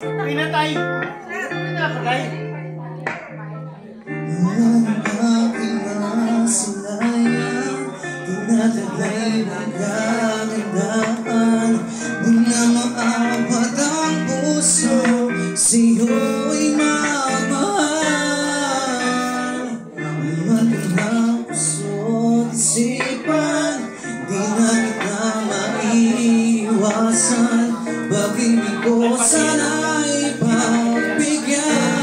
Pinatay. Pinatay. Ang aking masalayan, tinataglay ng kagandaan. Di na maapat ang puso, sa'yo'y magmahal. Magandang puso't isipan, di na kita maiiwasan. Pag-ibig ko sana'y pagbigyan.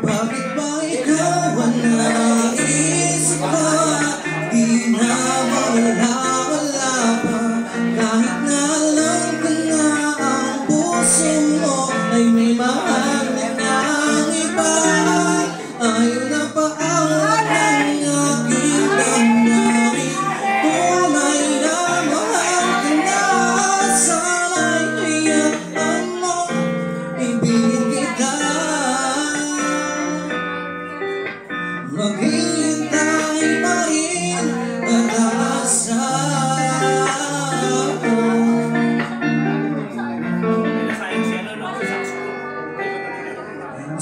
Bakit ba ikaw ang naisip ko? Di na mawala-wala pa. Kahit na alam ko na ang puso mo ay may mahal ng iba. Ayaw na paawat ng aking damdamin. Tunay na mahal ka na. Sana'y hayaan mo, ibigin kita. Maghihintay pa rin at aasa.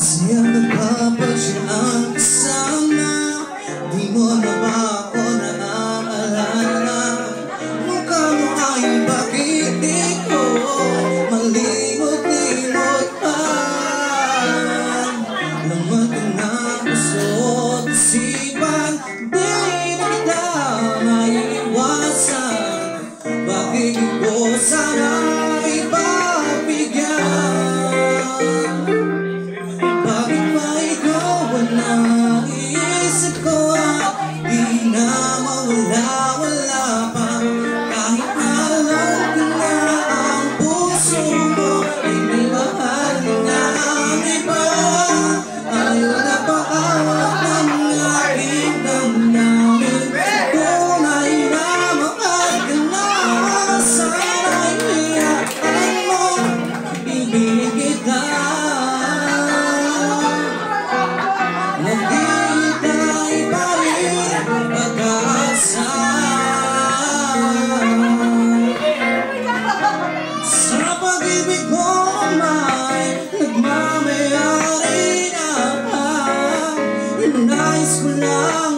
Siyang nagpapasya ang kasama, di mo na ba ako naaalala? Mukha mo ay bakit di ko malimot-limot pa? Laman ko na puso't isipan, di na kita maiiwasan. Bakit ko sana ipagbigyan? Bakit ba ikaw ang naisip ko? Di na mawala-wala pa. Kahit alam ko na ang puso mo ay may mahal ng iba. Ayaw na paawat ng aking damdamin. Tunay na mahal ka na. Sana'y hayaan mo, ibigin kita. Naghihintay pa rin pag-asa. Sa pag-ibig mo may nagmamayari na. Nais ko lang